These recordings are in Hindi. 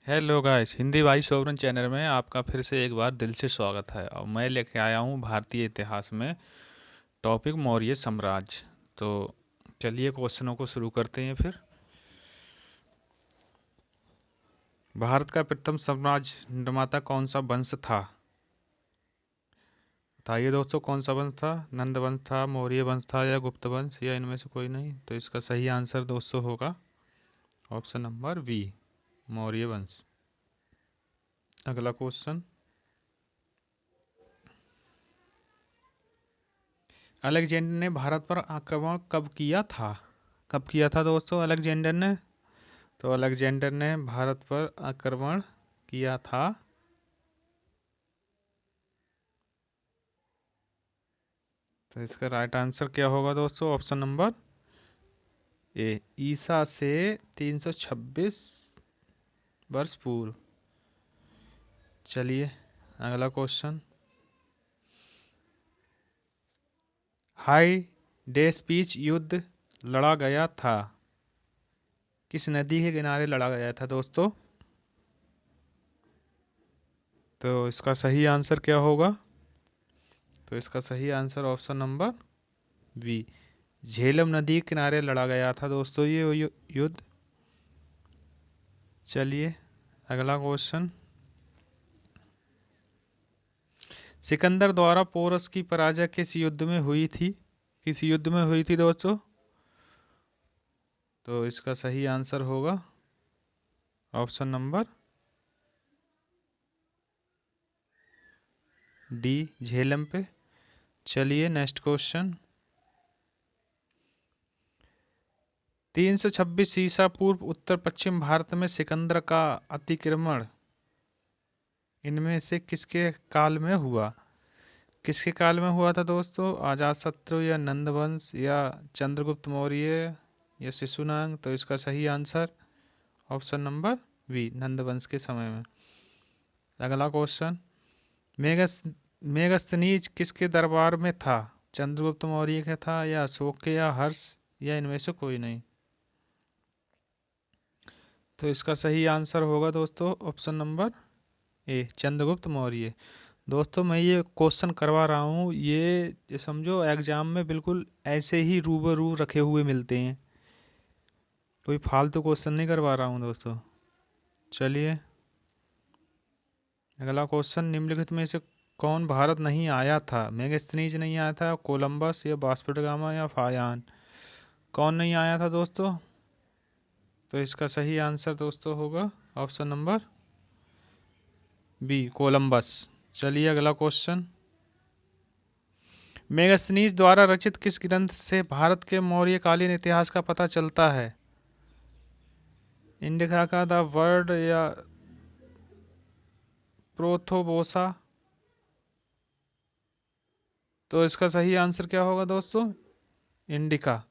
हेलो गाइस, हिंदी भाई सोवरन चैनल में आपका फिर से एक बार दिल से स्वागत है। और मैं लेके आया हूँ भारतीय इतिहास में टॉपिक मौर्य साम्राज्य। तो चलिए क्वेश्चनों को शुरू करते हैं फिर। भारत का प्रथम साम्राज्य निर्माता कौन सा वंश था? बताइए दोस्तों, कौन सा वंश था? नंद वंश था, मौर्य वंश था, या गुप्त वंश, या इनमें से कोई नहीं? तो इसका सही आंसर दोस्तों होगा ऑप्शन नंबर बी, मौर्य वंश। अगला क्वेश्चन। अलेक्जेंडर ने भारत पर आक्रमण कब किया था? कब किया था दोस्तों अलेक्जेंडर ने? तो अलेक्जेंडर ने भारत पर आक्रमण किया था तो इसका राइट आंसर क्या होगा दोस्तों? ऑप्शन नंबर ए, ईसा से 326 वर्ष पूर्व। चलिए अगला क्वेश्चन। हाई डेस्पीच युद्ध लड़ा गया था, किस नदी के किनारे लड़ा गया था दोस्तों? तो इसका सही आंसर क्या होगा? तो इसका सही answer option number B, Jhelum नदी के किनारे लड़ा गया था दोस्तों ये युद्ध। चलिए अगला क्वेश्चन। सिकंदर द्वारा पोरस की पराजय किस युद्ध में हुई थी? किस युद्ध में हुई थी दोस्तों? तो इसका सही आंसर होगा ऑप्शन नंबर डी, झेलम पे। चलिए नेक्स्ट क्वेश्चन। 326 ईसा पूर्व उत्तर पश्चिम भारत में सिकंदर का अतिक्रमण इनमें से किसके काल में हुआ? किसके काल में हुआ था दोस्तों? अजातशत्रु, या नंद वंश, या चंद्रगुप्त मौर्य, या शिशुनाग? तो इसका सही आंसर ऑप्शन नंबर बी, नंद वंश के समय में। अगला क्वेश्चन। मेगस मेगस्थनीज किसके दरबार में था? चंद्रगुप्त मौर्य का था, या अशोक के, या हर्ष, या इनमें से कोई नहीं? तो इसका सही आंसर होगा दोस्तों option number A, Chandragupta Maurya. दोस्तों मैं ये क्वेश्चन करवा रहा हूँ, ये समझो एग्जाम में बिल्कुल ऐसे ही रूबरू रखे हुए मिलते हैं, कोई फालतू क्वेश्चन नहीं करवा रहा हूँ दोस्तों। चलिए अगला क्वेश्चन। निम्नलिखित में से कौन भारत नहीं आया था? मेगास्थनीज नहीं आया था, कोलंबस, या वास्को ड गामा, या फायान? कौन नहीं आया था दोस्तों? तो इसका सही आंसर दोस्तों होगा ऑप्शन नंबर बी, कोलंबस। चलिए अगला क्वेश्चन। मेगास्थनीज द्वारा रचित किस ग्रंथ से भारत के मौर्यकालीन इतिहास का पता चलता है? इंडिका का द वर्ड, या प्रोथोबोसा? तो इसका सही आंसर क्या होगा दोस्तों? इंडिका।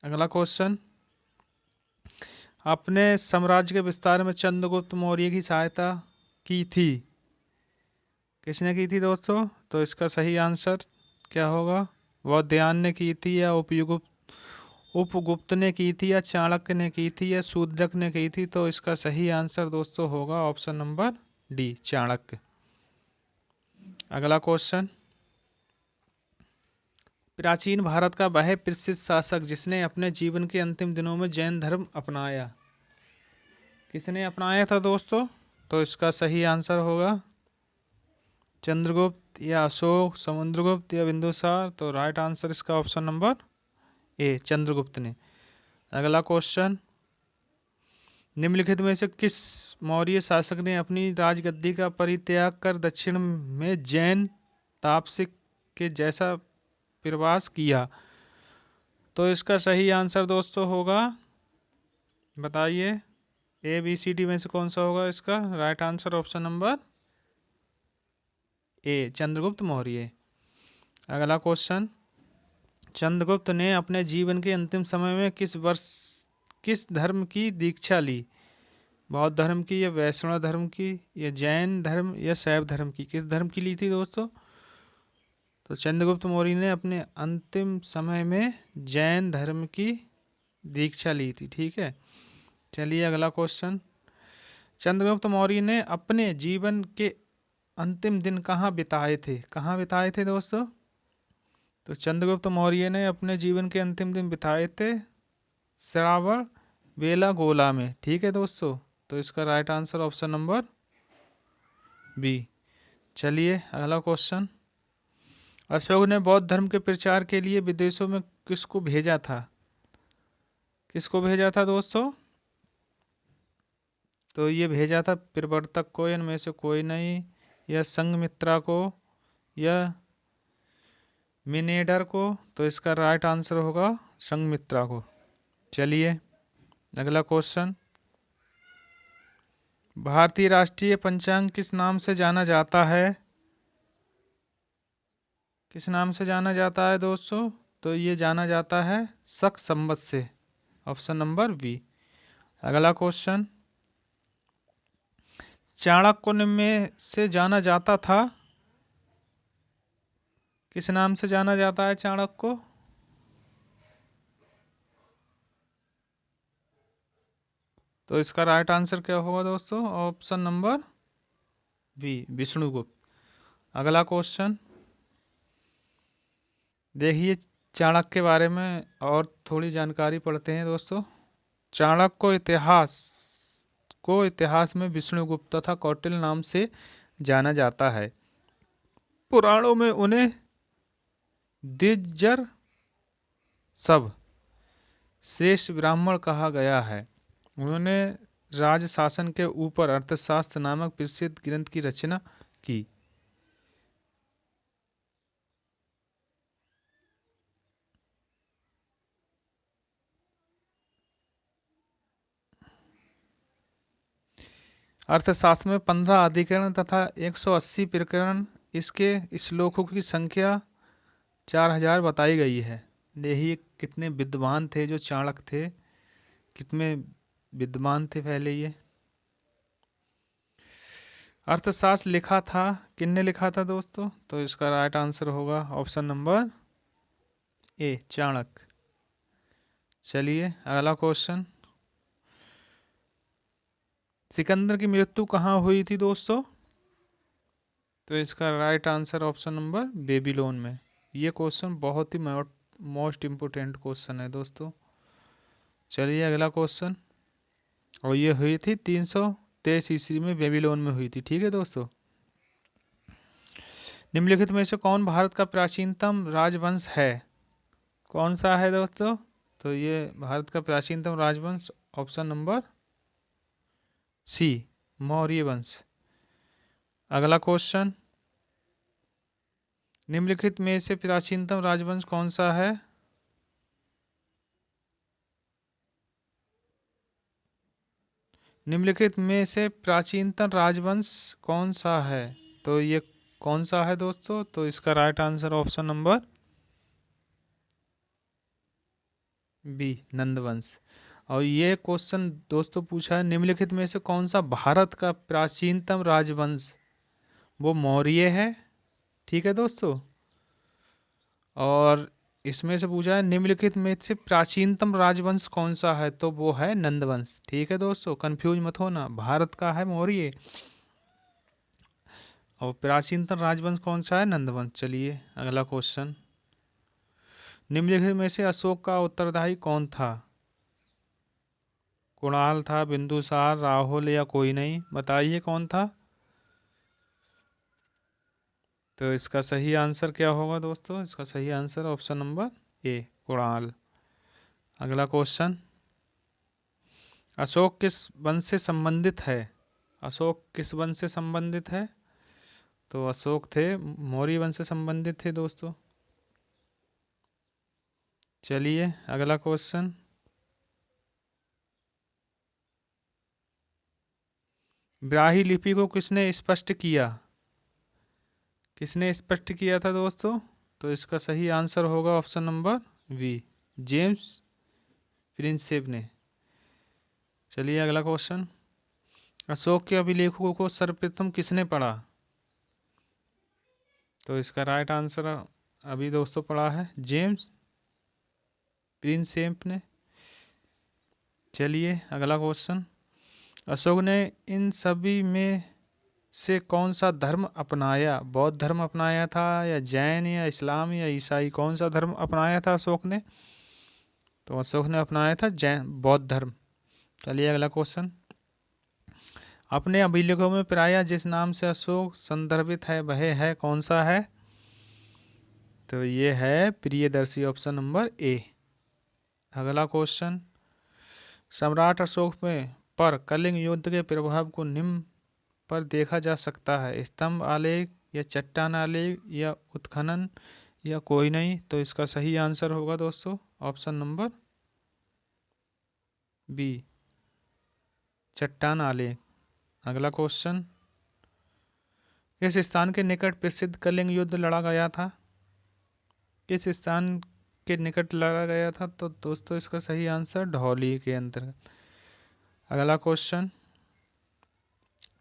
अगला क्वेश्चन। अपने साम्राज्य के विस्तार में चंद्रगुप्त मौर्य की सहायता की थी, किसने की थी दोस्तों? तो इसका सही आंसर क्या होगा? वौध्यान ने की थी, या उपगुप्त ने की थी, या चाणक्य ने की थी, या शूद्रक ने की थी? तो इसका सही आंसर दोस्तों होगा ऑप्शन नंबर डी, चाणक्य। अगला क्वेश्चन। प्राचीन भारत का वह प्रसिद्ध शासक जिसने अपने जीवन के अंतिम दिनों में जैन धर्म अपनाया, किसने अपनाया था दोस्तों? तो इसका सही आंसर होगा चंद्रगुप्त, या अशोक, समुद्रगुप्त, या बिंदुसार? तो राइट आंसर इसका ऑप्शन नंबर ए, चंद्रगुप्त ने। अगला क्वेश्चन। निम्नलिखित में से किस मौर्य शासक ने अपनी राजगद्दी का परित्याग कर दक्षिण में जैन तापसिक के जैसा प्रवास किया? तो इसका सही आंसर दोस्तों होगा, बताइए, ए बी सी डी में से कौन सा होगा इसका? Right answer option number A, Chandragupta Maurya. अगला क्वेश्चन। चंद्रगुप्त ने अपने जीवन के अंतिम समय में किस धर्म की दीक्षा ली? बौद्ध धर्म की, या वैष्णव धर्म की, या जैन धर्म, या शैव धर्म की? किस धर्म की ली थी दोस्तों? तो चंद्रगुप्त मौर्य ने अपने अंतिम समय में जैन धर्म की दीक्षा ली थी, ठीक है। चलिए अगला क्वेश्चन। चंद्रगुप्त मौर्य ने अपने जीवन के अंतिम दिन कहाँ बिताए थे? कहाँ बिताए थे दोस्तों? तो चंद्रगुप्त मौर्य ने अपने जीवन के अंतिम दिन बिताए थे श्रावण बेलागोला में। ठीक है दोस्तों, तो इसका right answer option number B. चलिए अगला क्वेश्चन। अशोक ने बौद्ध धर्म के प्रचार के लिए विदेशों में किसको भेजा था? किसको भेजा था दोस्तों? तो ये भेजा था प्रवर्तक को, इनमें से कोई नहीं, या संघमित्रा को, या मिनेडर को। तो इसका राइट आंसर होगा संघमित्रा को। चलिए अगला क्वेश्चन। भारतीय राष्ट्रीय पंचांग किस नाम से जाना जाता है? किस नाम से जाना जाता है दोस्तों? तो ये जाना जाता है शक संवत से। Option number B. अगला क्वेश्चन। चाणक्य में से जाना जाता था, किस नाम से जाना जाता है चाणक्य को? तो इसका राइट आंसर क्या होगा दोस्तों? Option number B, Vishnugupta. अगला क्वेश्चन देखिए, चाणक्य के बारे में और थोड़ी जानकारी पढ़ते हैं दोस्तों। चाणक्य को इतिहास में विष्णुगुप्त तथा कौटिल्य नाम से जाना जाता है। पुराणों में उन्हें द्विजर सब श्रेष्ठ ब्राह्मण कहा गया है। उन्होंने राज शासन के ऊपर अर्थशास्त्र नामक प्रसिद्ध ग्रंथ की रचना की। अर्थशास्त्र में 15 अधिकरण तथा 180 प्रकरण, इसके श्लोकों की संख्या 4000 बताई गई है। देखिए कितने विद्वान थे जो चाणक्य थे, कितने विद्वान थे पहले ये। अर्थशास्त्र लिखा था, किसने लिखा था दोस्तों? तो इसका राइट आंसर होगा ऑप्शन नंबर ए, चाणक्य। चलिए अगला क्वेश्चन। सिकंदर की मृत्यु कहाँ हुई थी दोस्तों? तो इसका right answer option number Babylon में। ये क्वेश्चन बहुत ही मोस्ट इम्पोर्टेंट क्वेश्चन है दोस्तों। चलिए अगला क्वेश्चन। और ये हुई थी 323 ईस्वी में बेबीलोन में हुई थी। ठीक है दोस्तों। निम्नलिखित में से कौन भारत का प्राचीनतम राजवंश है? कौन सा है दोस्तों? तो ये भारत का प्राचीनतम राजवंश ऑप्शन नंबर सी, मौर्य वंश। अगला क्वेश्चन। निम्नलिखित में से प्राचीनतम राजवंश कौन सा है? निम्नलिखित में से प्राचीनतम राजवंश कौन सा है? तो ये कौन सा है दोस्तों? तो इसका right answer option number B, Nandvansh. और ये क्वेश्चन दोस्तों पूछा है निम्नलिखित में से कौन सा भारत का प्राचीनतम राजवंश? वो मौर्य है। ठीक है दोस्तों। और इसमें से पूछा है निम्नलिखित में से प्राचीनतम राजवंश कौन सा है? तो वो है नंदवंश। ठीक है दोस्तों, कंफ्यूज मत होना, भारत का है मौर्य और प्राचीनतम राजवंश कौन सा है? नंदवंश। चलिए अगला क्वेश्चन। निम्नलिखित में से अशोक का उत्तरदायी कौन था? कुणाल था, बिंदुसार, राहुल, या कोई नहीं? बताइए कौन था। तो इसका सही आंसर क्या होगा दोस्तों? इसका सही answer option number A, Kunal. अगला क्वेश्चन। अशोक किस वंश से संबंधित है? अशोक किस वंश से संबंधित है? तो अशोक थे मौर्य वंश से संबंधित थे दोस्तों। चलिए अगला क्वेश्चन। ब्राह्मी लिपि को किसने स्पष्ट किया? किसने स्पष्ट किया था दोस्तों? तो इसका सही आंसर होगा option number B, James Prinsep ने। चलिए अगला क्वेश्चन। अशोक के अभिलेखों को सर्वप्रथम किसने पढ़ा? तो इसका राइट आंसर अभी दोस्तों पढ़ा है जेम्स प्रिंसेप ने। चलिए अगला क्वेश्चन। अशोक ने इन सभी में से कौन सा धर्म अपनाया? बौद्ध धर्म अपनाया था, या जैन, या इस्लाम, या ईसाई? कौन सा धर्म अपनाया था अशोक ने? तो अशोक ने अपनाया था जैन, बौद्ध धर्म। चलिए अगला क्वेश्चन। अपने अभिलेखों में प्रायः जिस नाम से अशोक संदर्भित है वह है कौन सा है? तो ये है प्रियदर्शी, ऑप्शन नंबर ए। अगला क्वेश्चन। सम्राट अशोक में पर कलिंग युद्ध के प्रभाव को निम्न पर देखा जा सकता है: स्तंभ आलेख, या चट्टान आलेख, या उत्खनन, या कोई नहीं? तो इसका सही आंसर होगा दोस्तों ऑप्शन नंबर बी, चट्टान आलेख। अगला क्वेश्चन। किस स्थान के निकट प्रसिद्ध कलिंग युद्ध लड़ा गया था? किस स्थान के निकट लड़ा गया था? तो दोस्तों इसका सही आंसर ढौली के अंतर्गत। अगला क्वेश्चन।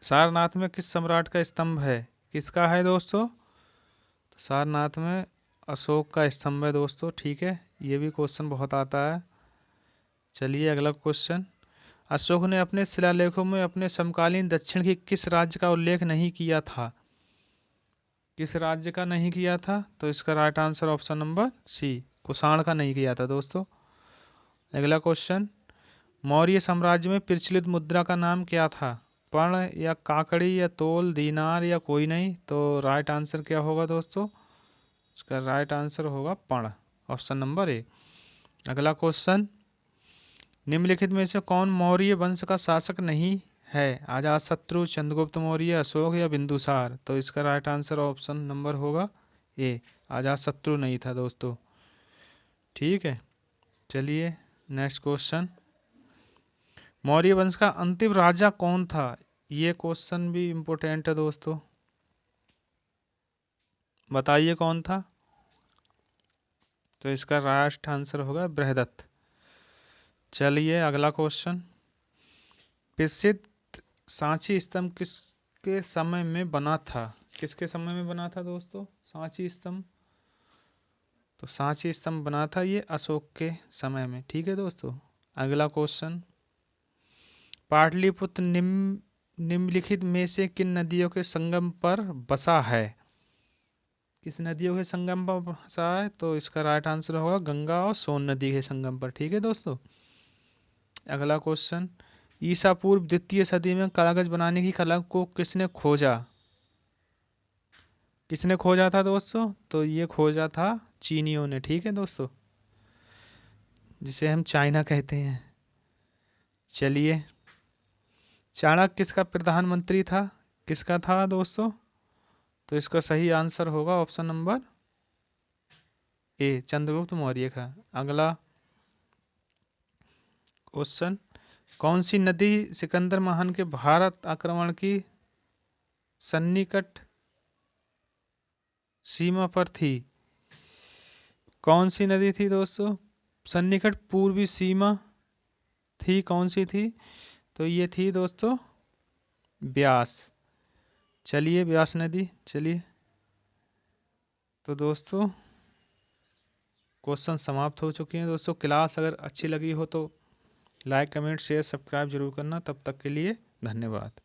सारनाथ में किस सम्राट का स्तंभ है? किसका है दोस्तों? तो सारनाथ में अशोक का स्तंभ है दोस्तों। ठीक है, ये भी क्वेश्चन बहुत आता है। चलिए अगला क्वेश्चन। अशोक ने अपने शिलालेखों में अपने समकालीन दक्षिण की किस राज्य का उल्लेख नहीं किया था? किस राज्य का नहीं किया था? तो इसका right answer option number C, Kushan का नहीं किया था दोस्तों। अगला क्वेश्चन। मौर्य साम्राज्य में प्रचलित मुद्रा का नाम क्या था? पर्ण, या काकड़ी, या तोल, दीनार, या कोई नहीं? तो राइट आंसर क्या होगा दोस्तों? इसका राइट आंसर होगा पर्ण, ऑप्शन नंबर ए। अगला क्वेश्चन। निम्नलिखित में से कौन मौर्य वंश का शासक नहीं है? अजातशत्रु, चंद्रगुप्त मौर्य, अशोक, या बिंदुसार? तो इसका राइट आंसर ऑप्शन नंबर होगा ए, अजातशत्रु नहीं था दोस्तों। ठीक है, चलिए नेक्स्ट क्वेश्चन। मौर्य वंश का अंतिम राजा कौन था? ये क्वेश्चन भी इम्पोर्टेंट है दोस्तों, बताइए कौन था? तो इसका राइट आंसर होगा बृहदत्त। चलिए अगला क्वेश्चन। प्रसिद्ध सांची स्तंभ किसके समय में बना था? किसके समय में बना था दोस्तों सांची स्तंभ? तो सांची स्तंभ बना था ये अशोक के समय में। ठीक है दोस्तों। अगला क्वेश्चन। पाटलिपुत्र निम्नलिखित में से किन नदियों के संगम पर बसा है? किस नदियों के संगम पर बसा है? तो इसका राइट आंसर होगा गंगा और सोन नदी के संगम पर। ठीक है दोस्तों। अगला क्वेश्चन। ईसा पूर्व द्वितीय सदी में कागज बनाने की कला को किसने खोजा? किसने खोजा था दोस्तों? तो ये खोजा था चीनियों ने। ठीक है दोस्तों, जिसे हम चाइना कहते हैं। चलिए, चाणक्य किसका प्रधानमंत्री था? किसका था दोस्तों? तो इसका सही आंसर होगा option number A, Chandragupta Maurya का। अगला क्वेश्चन। कौन सी नदी सिकंदर महान के भारत आक्रमण की सन्निकट सीमा पर थी? कौन सी नदी थी दोस्तों सन्निकट पूर्वी सीमा थी? कौन सी थी? तो ये थी दोस्तों ब्यास। चलिए ब्यास नदी। चलिए, तो दोस्तों क्वेश्चन समाप्त हो चुके हैं दोस्तों। क्लास अगर अच्छी लगी हो तो लाइक, कमेंट, शेयर, सब्सक्राइब जरूर करना। तब तक के लिए धन्यवाद।